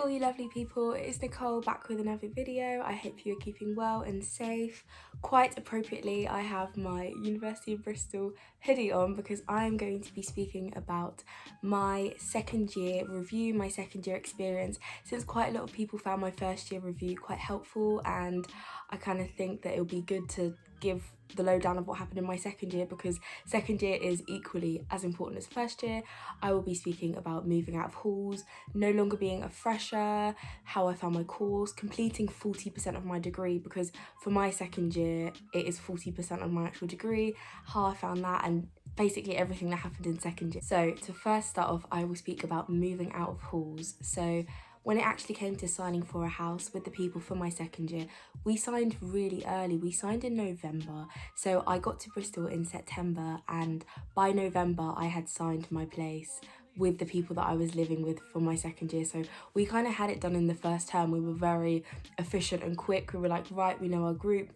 all you lovely people, it's Nicole back with another video. I hope you are keeping well and safe. Quite appropriately, I have my University of Bristol hoodie on because I'm going to be speaking about my second year review, my second year experience, since quite a lot of people found my first year review quite helpful, and I kind of think that it'll be good to give the lowdown of what happened in my second year, because second year is equally as important as first year. I will be speaking about moving out of halls, no longer being a fresher, how I found my course, completing 40% of my degree, because for my second year it is 40% of my actual degree, how I found that, and basically everything that happened in second year. So to first start off, I will speak about moving out of halls. So when it actually came to signing for a house with the people for my second year, we signed really early. We signed in November. So I got to Bristol in September, and by November I had signed my place with the people that I was living with for my second year. So we kind of had it done in the first term. We were very efficient and quick. We were like, right, we know our group.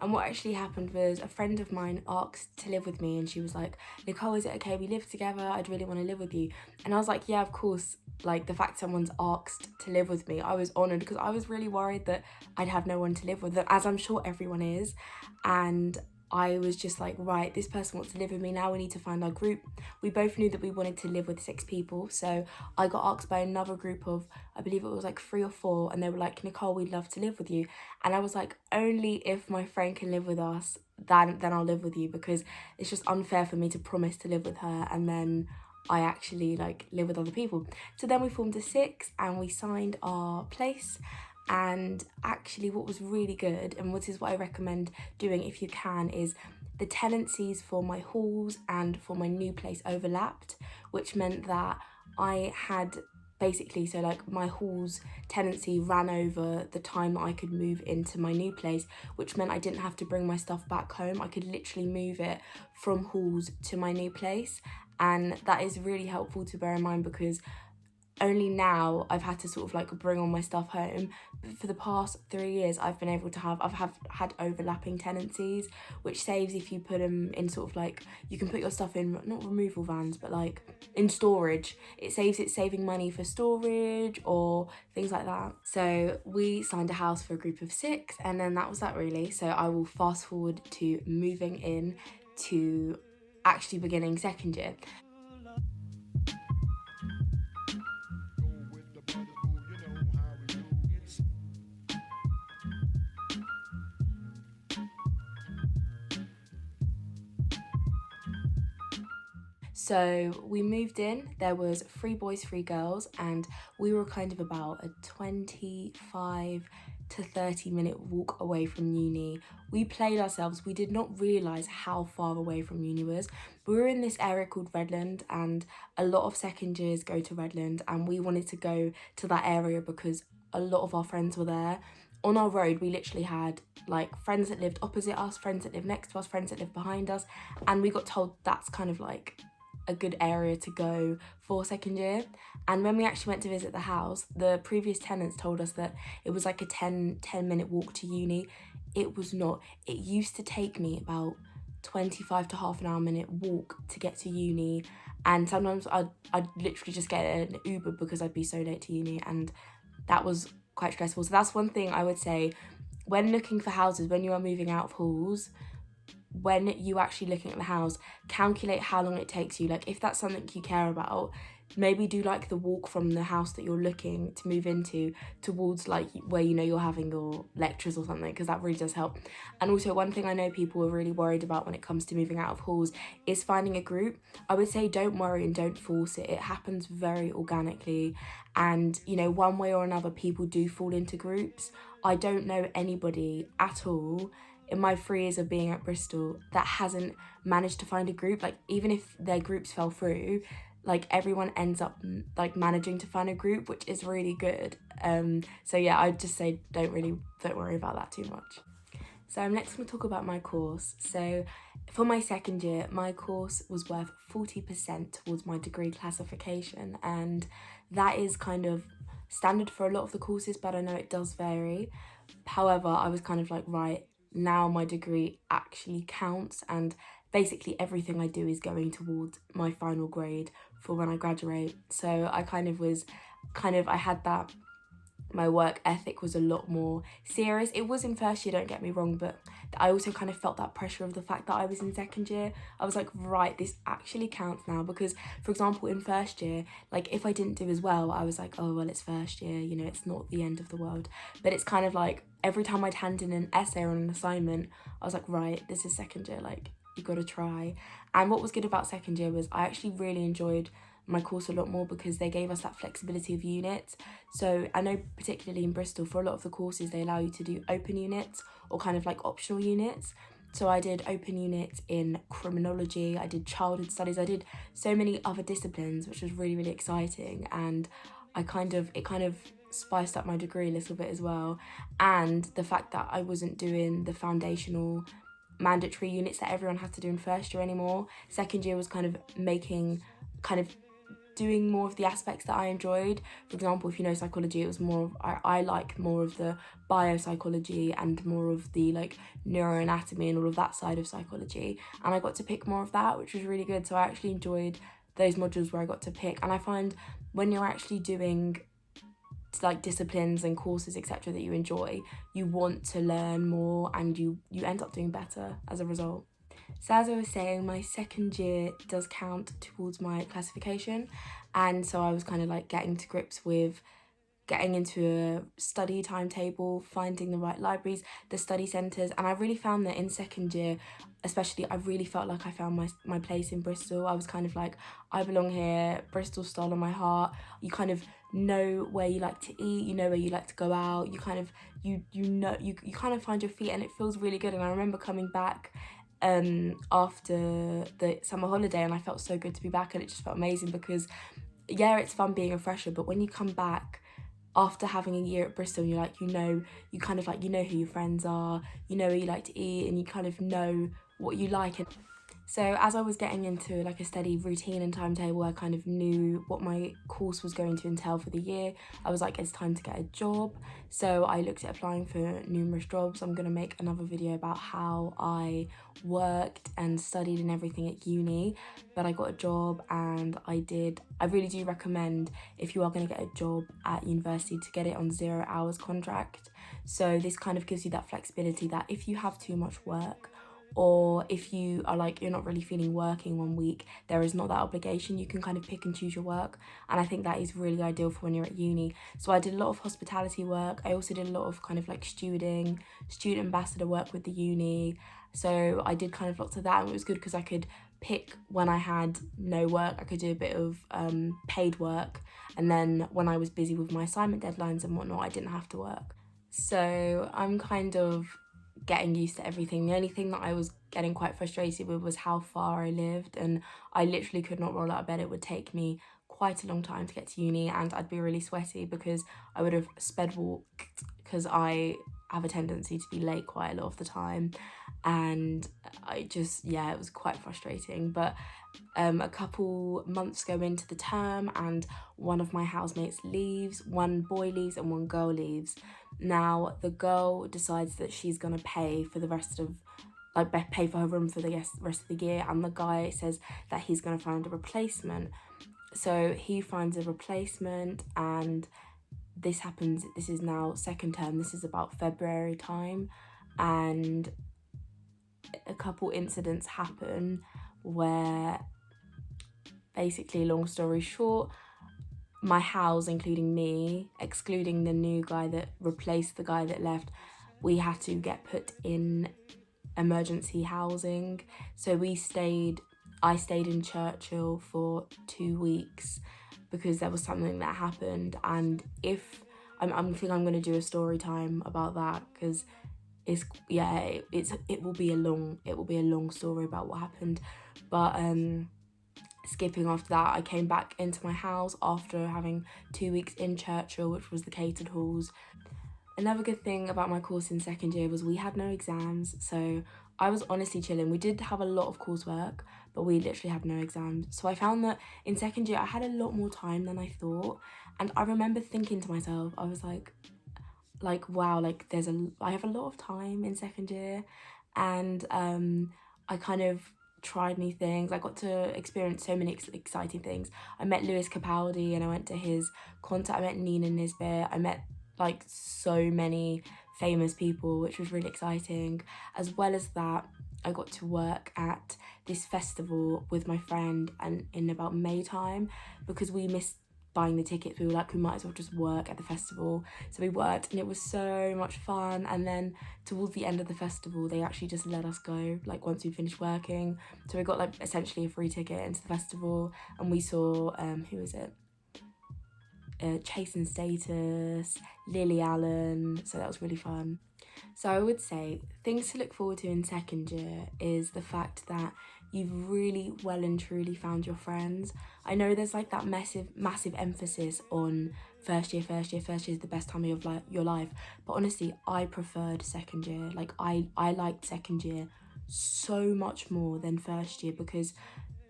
And what actually happened was a friend of mine asked to live with me, and she was like, Nicole, is it okay we live together? I'd really want to live with you. And I was like, yeah, of course. Like, the fact someone's asked to live with me, I was honoured, because I was really worried that I'd have no one to live with, as I'm sure everyone is. And I was just like, right, this person wants to live with me, now we need to find our group. We both knew that we wanted to live with 6 people, so I got asked by another group of, I believe it was like 3 or 4, and they were like, Nicole, we'd love to live with you. And I was like, only if my friend can live with us, then I'll live with you, because it's just unfair for me to promise to live with her and then I actually like live with other people. So then we formed a 6 and we signed our place. And actually what was really good, and what is what I recommend doing if you can, is the tenancies for my halls and for my new place overlapped, which meant that I had basically, so like my halls tenancy ran over the time that I could move into my new place, which meant I didn't have to bring my stuff back home. I could literally move it from halls to my new place, and that is really helpful to bear in mind, because only now I've had to sort of like bring all my stuff home. But for the past 3 years I've been able to I've had overlapping tenancies, which saves if you put them in sort of like, you can put your stuff in, not removal vans, but like in storage. It's saving money for storage or things like that. So we signed a house for a group of 6, and then that was that really. So I will fast forward to moving in to actually beginning second year. So we moved in, there was 3 boys, 3 girls, and we were kind of about a 25 to 30-minute walk away from uni. We played ourselves. We did not realise how far away from uni was. We were in this area called Redland, and a lot of second years go to Redland, and we wanted to go to that area because a lot of our friends were there. On our road, we literally had like friends that lived opposite us, friends that lived next to us, friends that lived behind us, and we got told that's kind of like a good area to go for second year. And when we actually went to visit the house, the previous tenants told us that it was like a 10-minute walk to uni. It was not. It used to take me about 25 to half an hour minute walk to get to uni, and sometimes I'd literally just get an Uber because I'd be so late to uni, and that was quite stressful. So that's one thing I would say when looking for houses, when you are moving out of halls. When you actually looking at the house, calculate how long it takes you. Like, if that's something you care about, maybe do like the walk from the house that you're looking to move into towards like where you know you're having your lectures or something, because that really does help. And also, one thing I know people are really worried about when it comes to moving out of halls is finding a group. I would say don't worry and don't force it. It happens very organically, and you know, one way or another people do fall into groups. I don't know anybody at all in my 3 years of being at Bristol that hasn't managed to find a group. Like, even if their groups fell through, like everyone ends up like managing to find a group, which is really good. So yeah, I'd just say don't worry about that too much. So I'm next going to talk about my course. So for my second year, my course was worth 40% towards my degree classification, and that is kind of standard for a lot of the courses, but I know it does vary. However, I was kind of like, right, now my degree actually counts, and basically everything I do is going towards my final grade for when I graduate. So I I had that my work ethic was a lot more serious. It was in first year, don't get me wrong, but I also kind of felt that pressure of the fact that I was in second year. I was like, right, this actually counts now, because for example in first year, like if I didn't do as well, I was like, oh well, it's first year, you know, it's not the end of the world. But it's kind of like every time I'd hand in an essay or an assignment, I was like, right, this is second year, like you gotta try. And what was good about second year was I actually really enjoyed my course a lot more because they gave us that flexibility of units. So I know particularly in Bristol, for a lot of the courses they allow you to do open units or kind of like optional units. So I did open units in criminology, I did childhood studies, I did so many other disciplines, which was really, really exciting. And it kind of spiced up my degree a little bit as well. And the fact that I wasn't doing the foundational mandatory units that everyone had to do in first year anymore. Second year was kind of doing more of the aspects that I enjoyed. For example, if you know psychology, it was more of, I like more of the biopsychology and more of the like neuroanatomy and all of that side of psychology, and I got to pick more of that, which was really good. So I actually enjoyed those modules where I got to pick. And I find when you're actually doing like disciplines and courses etc that you enjoy, you want to learn more and you end up doing better as a result. So as I was saying, my second year does count towards my classification, and so I was kind of like getting to grips with getting into a study timetable, finding the right libraries, the study centres. And I really found that in second year especially, I really felt like I found my place in Bristol. I was kind of like, I belong here, Bristol style on my heart. You kind of know where you like to eat, you know where you like to go out, you kind of you kind of find your feet, and it feels really good. And I remember coming back after the summer holiday, and I felt so good to be back, and it just felt amazing because yeah, it's fun being a fresher, but when you come back after having a year at Bristol, you're like, you know who your friends are, you know where you like to eat, and you kind of know what you like. And so as I was getting into like a steady routine and timetable, I kind of knew what my course was going to entail for the year. I was like, it's time to get a job. So I looked at applying for numerous jobs. I'm going to make another video about how I worked and studied and everything at uni, but I got a job, and I really do recommend, if you are going to get a job at university, to get it on 0 hours contract. So this kind of gives you that flexibility that if you have too much work, or if you are like, you're not really feeling working one week, there is not that obligation. You can kind of pick and choose your work, and I think that is really ideal for when you're at uni. So I did a lot of hospitality work. I also did a lot of kind of like student ambassador work with the uni. So I did kind of lots of that, and it was good because I could pick when I had no work. I could do a bit of paid work, and then when I was busy with my assignment deadlines and whatnot, I didn't have to work. So I'm kind of getting used to everything. The only thing that I was getting quite frustrated with was how far I lived, and I literally could not roll out of bed. It would take me quite a long time to get to uni, and I'd be really sweaty because I would have sped walked, because I have a tendency to be late quite a lot of the time, and it was quite frustrating. But a couple months go into the term, and one of my housemates leaves, one boy leaves and one girl leaves. Now the girl decides that she's gonna pay for the rest of pay for her room for the rest of the year, and the guy says that he's gonna find a replacement. So he finds a replacement, and this happens. This is now second term. This is about February time, and a couple incidents happen where, basically, long story short, my house, including me, excluding the new guy that replaced the guy that left, we had to get put in emergency housing. So I stayed in Churchill for 2 weeks because there was something that happened, and if I think I'm going to do a story time about that, because it will be a long story about what happened. But skipping after that, I came back into my house after having 2 weeks in Churchill, which was the catered halls. Another good thing about my course in second year was we had no exams, so I was honestly chilling. We did have a lot of coursework, but we literally had no exams. So I found that in second year I had a lot more time than I thought, and I remember thinking to myself, I was like wow, like I have a lot of time in second year. And I kind of tried new things. I got to experience so many exciting things. I met Lewis Capaldi, and I went to his concert. I met Nina Nisbet. I met like so many famous people, which was really exciting. As well as that, I got to work at this festival with my friend and in about May time, because we missed buying the tickets. We were like, we might as well just work at the festival. So we worked and it was so much fun. And then towards the end of the festival, they actually just let us go, like once we finished working. So we got like essentially a free ticket into the festival, and we saw who was it, Chase and Status, Lily Allen, so that was really fun. So I would say things to look forward to in second year is the fact that you've really well and truly found your friends. I know there's like that massive emphasis on first year is the best time of your life, but honestly I preferred second year. Like I liked second year so much more than first year, because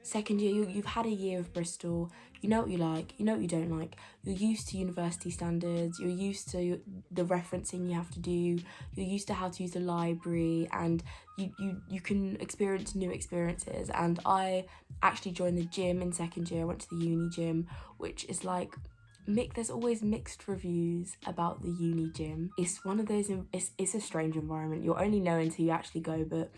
second year you've had a year of Bristol, you know what you like, you know what you don't like, you're used to university standards, you're used to the referencing you have to do, you're used to how to use the library, and you can experience new experiences. And I actually joined the gym in second year. I went to the uni gym, which is like there's always mixed reviews about the uni gym. It's one of those, it's a strange environment. You'll only know until you actually go, but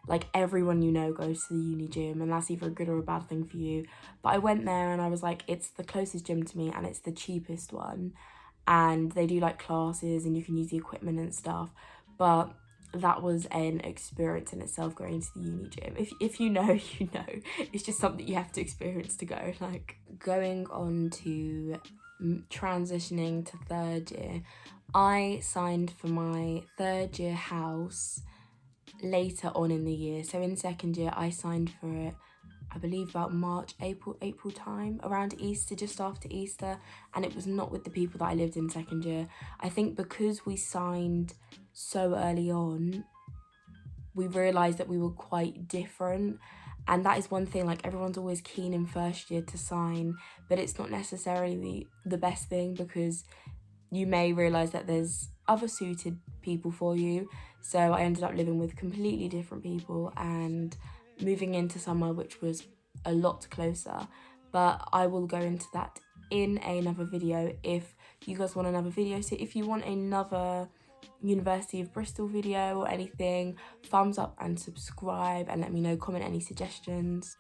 like everyone you know goes to the uni gym, and that's either a good or a bad thing for you. But I went there and I was like, it's the closest gym to me and it's the cheapest one, and they do like classes and you can use the equipment and stuff. But that was an experience in itself, going to the uni gym. If you know, you know. It's just something you have to experience to go. Like, going on to transitioning to third year, I signed for my third year house later on in the year. So in second year I signed for it, I believe about March, April time, around Easter, just after Easter, and it was not with the people that I lived in second year. I think because we signed so early on, we realised that we were quite different. And that is one thing, like everyone's always keen in first year to sign, but it's not necessarily the best thing, because you may realise that there's other suited people for you. So I ended up living with completely different people and moving into somewhere which was a lot closer. But I will go into that in another video if you guys want another video. So if you want another University of Bristol video or anything, thumbs up and subscribe, and let me know, comment any suggestions.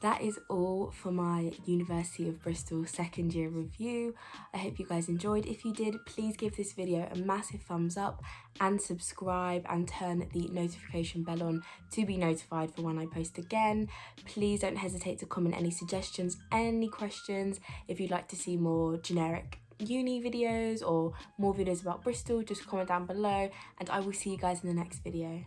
That is all for my University of Bristol second year review. I hope you guys enjoyed. If you did, please give this video a massive thumbs up and subscribe, and turn the notification bell on to be notified for when I post again. Please don't hesitate to comment any suggestions, any questions. If you'd like to see more generic uni videos or more videos about Bristol, just comment down below, and I will see you guys in the next video.